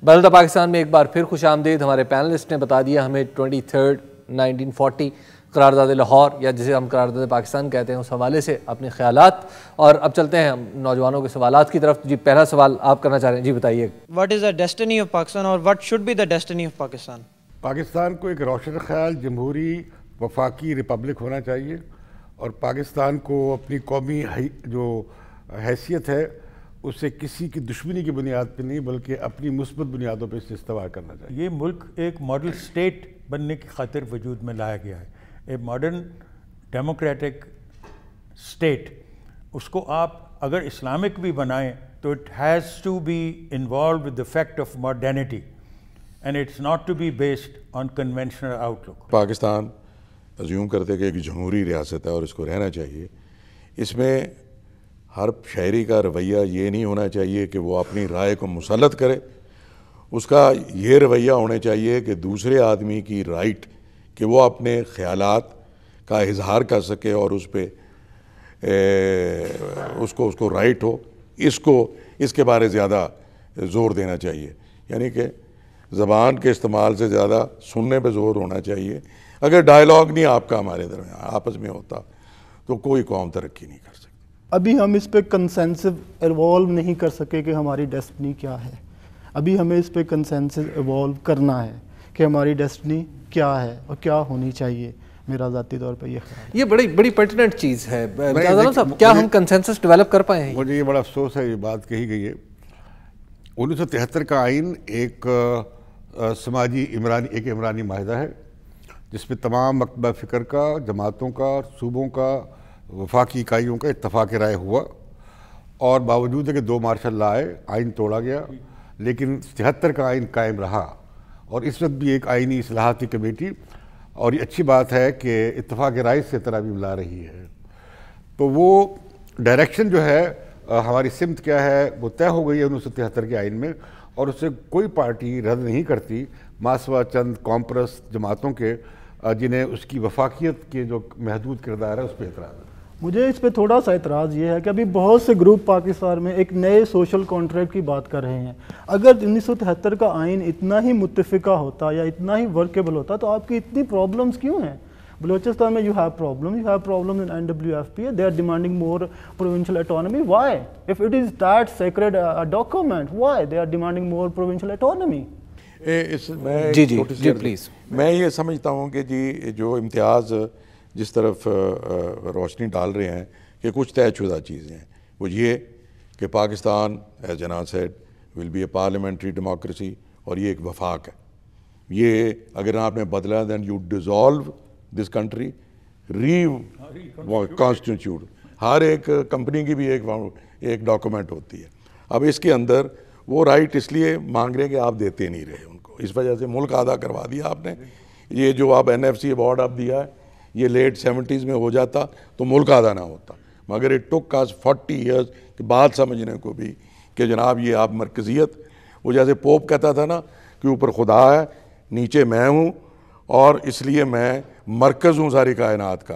बदलता पाकिस्तान में एक बार फिर खुश आमदीद। हमारे पैनलिस्ट ने बता दिया हमें 23 1940 करारदाद लाहौर या जिसे हम करारदाद पाकिस्तान कहते हैं उस हवाले से अपने ख्यालात। और अब चलते हैं हम नौजवानों के सवालात की तरफ। जी पहला सवाल आप करना चाह रहे हैं, जी बताइए। What is the destiny of Pakistan और what should be the destiny of Pakistan? Pakistan को एक रोशन ख्याल जमहूरी वफाकी रिपब्लिक होना चाहिए और पाकिस्तान को अपनी कौमी जो हैसियत है उससे किसी की दुश्मनी की बुनियाद पर नहीं बल्कि अपनी मुस्बत बुनियादों पर इसे इस्तेमाल करना चाहिए। ये मुल्क एक मॉडल स्टेट बनने की खातिर वजूद में लाया गया है, ए मॉडर्न डेमोक्रेटिक स्टेट। उसको आप अगर इस्लामिक भी बनाएं तो it has to be involve with the fact of modernity and it's not to be based on conventional outlook. Pakistan assume करते कि एक जमहूरी रियासत है और इसको रहना चाहिए। इसमें हर शहरी का रवैया ये नहीं होना चाहिए कि वो अपनी राय को मुसल्लत करे। उसका ये रवैया होना चाहिए कि दूसरे आदमी की राइट कि वो अपने ख़यालात का इजहार कर सके और उस पर उसको राइट हो, इसके बारे ज़्यादा ज़ोर देना चाहिए। यानी कि ज़बान के इस्तेमाल से ज़्यादा सुनने पे ज़ोर होना चाहिए। अगर डायलॉग नहीं आपका हमारे दरमियान आपस में होता तो कोई कौम तरक्की नहीं कर सकती। अभी हम इस पे कंसेंसस इवॉल्व नहीं कर सके कि हमारी डेस्टिनी क्या है। अभी हमें इस पे कंसेंसस इवॉल्व करना है कि हमारी डेस्टिनी क्या है और क्या होनी चाहिए। मेरा ज़ाती तौर पे ये ख्याल है। ये बड़ी पर्टिनेंट चीज़ है साहब, क्या हम कंसेंसस डेवलप कर पाए हैं? मुझे ये बड़ा अफसोस है ये बात कही गई है। 1973 का आइन एक समाजी इमरानी माहिदा है जिसमें तमाम मकतबा फ़िक्र का, जमातों का, सूबों का, वफाकी इकाइयों का इत्तफ़ाक़ राय हुआ और बावजूद है कि 2 मार्शल लॉ आए, आइन तोड़ा गया, लेकिन 73 का आइन कायम रहा और इस वक्त भी एक आइनी इस्लाहाती कमेटी और ये अच्छी बात है कि इत्तफ़ाक़ राय से तरामीम ला रही है। तो वो डायरेक्शन जो है हमारी सिमत क्या है वो तय हो गई है 1973 के आइन में और उससे कोई पार्टी रद्द नहीं करती मासवा चंद कॉम्प्रस जमातों के जिन्हें उसकी वफाकियत के जो महदूद किरदार है उस पर एतराज़ है। मुझे इस पे थोड़ा सा एतराज़ ये है कि अभी बहुत से ग्रुप पाकिस्तान में एक नए सोशल कॉन्ट्रैक्ट की बात कर रहे हैं। अगर 1973 का आइन इतना ही मुत्तफ़िका होता या इतना ही वर्केबल होता तो आपकी इतनी प्रॉब्लम्स क्यों हैं? बलोचिस्तान में you have problem in NWFP, they are demanding more provincial autonomy. Why? If it is that sacred document, why they are demanding more provincial autonomy? जी प्लीज़। मैं ये समझता हूँ कि जी जो इम्तियाज़ जिस तरफ रोशनी डाल रहे हैं कि कुछ तयशुदा चीज़ें हैं, वो ये कि पाकिस्तान एज जनाब said will be a parliamentary democracy और ये एक वफाक है। ये अगर आपने बदला then you dissolve this country, constitute. हर एक कंपनी की भी एक डॉक्यूमेंट होती है। अब इसके अंदर वो राइट इसलिए मांग रहे हैं कि आप देते नहीं रहे उनको, इस वजह से मुल्क आधा करवा दिया आपने। ये जो आप NFC अवार्ड आप दिया है ये लेट 70s में हो जाता तो मुल्क आधा ना होता, मगर इट टुक अस 40 ईयर्स की बात समझने को भी कि जनाब ये आप मरकज़ियत, वो जैसे पोप कहता था ना कि ऊपर खुदा है नीचे मैं हूँ और इसलिए मैं मरकज़ हूँ सारी कायनात का,